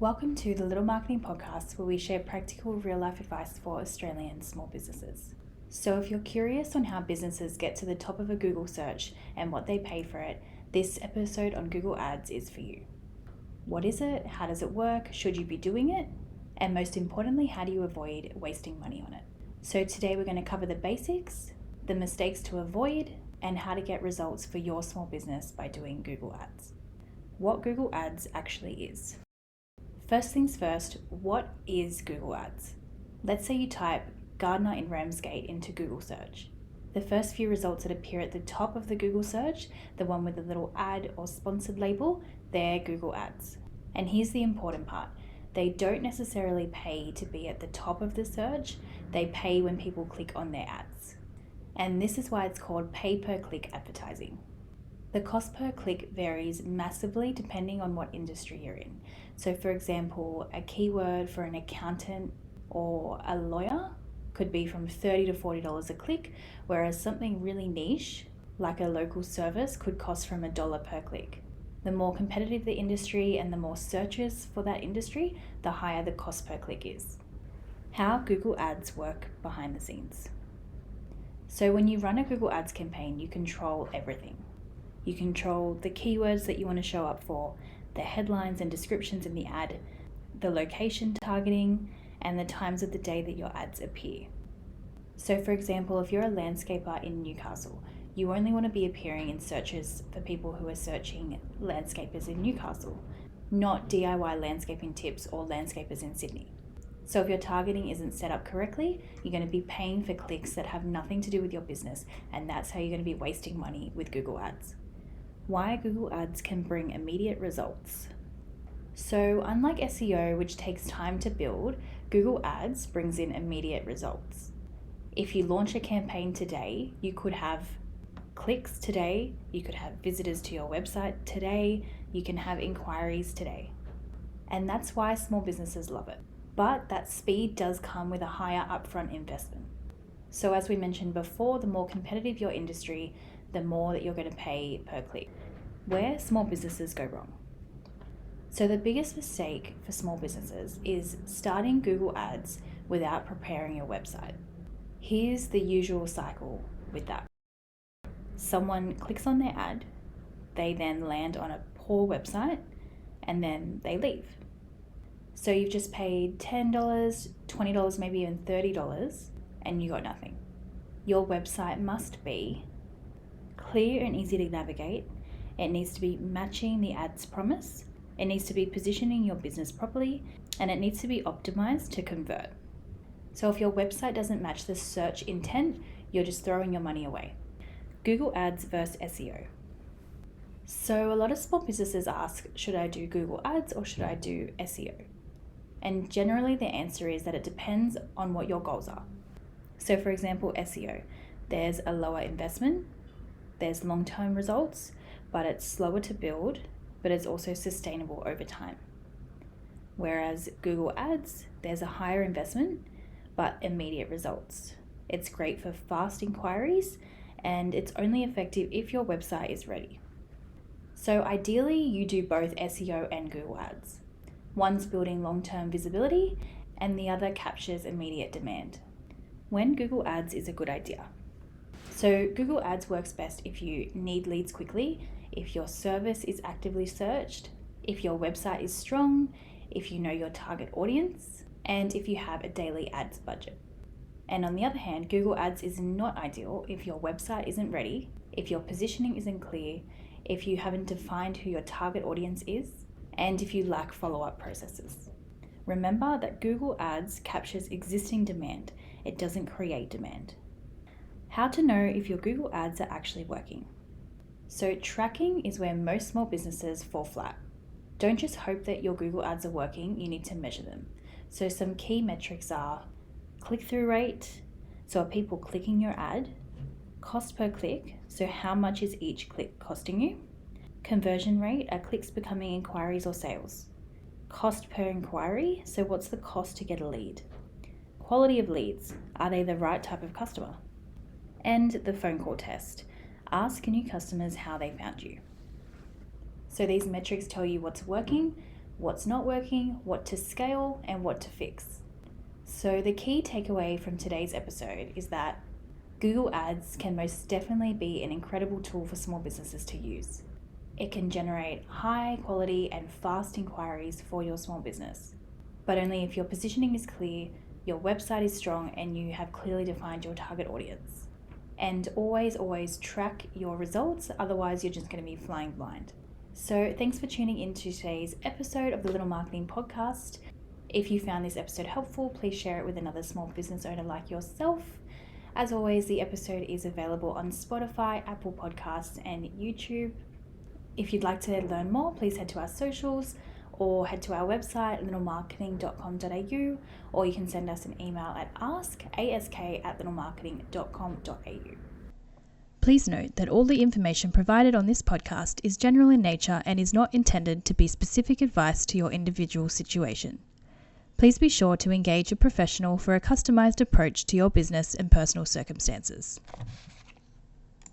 Welcome to the Little Marketing Podcast, where we share practical real life advice for Australian small businesses. So, if you're curious on how businesses get to the top of a Google search and what they pay for it, this episode on Google Ads is for you. What is it? How does it work? Should you be doing it? And most importantly, how do you avoid wasting money on it? So, today we're going to cover the basics, the mistakes to avoid, and how to get results for your small business by doing Google Ads. What Google Ads actually is. First things first, what is Google Ads? Let's say you type gardener in Ramsgate into Google search. The first few results that appear at the top of the Google search, the one with the little ad or sponsored label, they're Google Ads. And here's the important part. They don't necessarily pay to be at the top of the search, they pay when people click on their ads. And this is why it's called pay-per-click advertising. The cost per click varies massively depending on what industry you're in. So for example, a keyword for an accountant or a lawyer could be from $30 to $40 a click, whereas something really niche, like a local service, could cost from $1 per click. The more competitive the industry and the more searches for that industry, the higher the cost per click is. How Google Ads work behind the scenes. So when you run a Google Ads campaign, you control everything. You control the keywords that you want to show up for, the headlines and descriptions in the ad, the location targeting, and the times of the day that your ads appear. So for example, if you're a landscaper in Newcastle, you only want to be appearing in searches for people who are searching landscapers in Newcastle, not DIY landscaping tips or landscapers in Sydney. So if your targeting isn't set up correctly, you're going to be paying for clicks that have nothing to do with your business, and that's how you're going to be wasting money with Google Ads. Why Google Ads can bring immediate results. So unlike SEO, which takes time to build, Google Ads brings in immediate results. If you launch a campaign today, you could have clicks today, you could have visitors to your website today, you can have inquiries today. And that's why small businesses love it. But that speed does come with a higher upfront investment. So as we mentioned before, the more competitive your industry, the more that you're going to pay per click. Where small businesses go wrong. So the biggest mistake for small businesses is starting Google Ads without preparing your website. Here's the usual cycle with that. Someone clicks on their ad, they then land on a poor website, and then they leave. So you've just paid $10, $20, maybe even $30, and you got nothing. Your website must be clear and easy to navigate. It needs to be matching the ad's promise. It needs to be positioning your business properly, and it needs to be optimized to convert. So if your website doesn't match the search intent, you're just throwing your money away. Google Ads versus SEO. So a lot of small businesses ask, should I do Google Ads or should I do SEO? And generally the answer is that it depends on what your goals are. So for example, SEO, there's a lower investment, there's long-term results, but it's slower to build, but it's also sustainable over time. Whereas Google Ads, there's a higher investment, but immediate results. It's great for fast inquiries, and it's only effective if your website is ready. So ideally, you do both SEO and Google Ads. One's building long-term visibility, and the other captures immediate demand. When Google Ads is a good idea. So Google Ads works best if you need leads quickly, if your service is actively searched, if your website is strong, if you know your target audience, and if you have a daily ads budget. And on the other hand, Google Ads is not ideal if your website isn't ready, if your positioning isn't clear, if you haven't defined who your target audience is, and if you lack follow-up processes. Remember that Google Ads captures existing demand. It doesn't create demand. How to know if your Google Ads are actually working. So tracking is where most small businesses fall flat. Don't just hope that your Google Ads are working, you need to measure them. So some key metrics are click-through rate, so are people clicking your ad? Cost per click, so how much is each click costing you? Conversion rate, are clicks becoming inquiries or sales? Cost per inquiry, so what's the cost to get a lead? Quality of leads, are they the right type of customer? And the phone call test. Ask new customers how they found you. So these metrics tell you what's working, what's not working, what to scale, and what to fix. So the key takeaway from today's episode is that Google Ads can most definitely be an incredible tool for small businesses to use. It can generate high quality and fast inquiries for your small business, but only if your positioning is clear, your website is strong, and you have clearly defined your target audience. And always track your results, otherwise you're just going to be flying blind. So thanks for tuning in to today's episode of the Little Marketing Podcast. If you found this episode helpful, please share it with another small business owner like yourself. As always, the episode is available on Spotify, Apple Podcasts, and YouTube. If you'd like to learn more, please head to our socials or head to our website, littlemarketing.com.au, or you can send us an email at ask@littlemarketing.com.au. Please note that all the information provided on this podcast is general in nature and is not intended to be specific advice to your individual situation. Please be sure to engage a professional for a customized approach to your business and personal circumstances.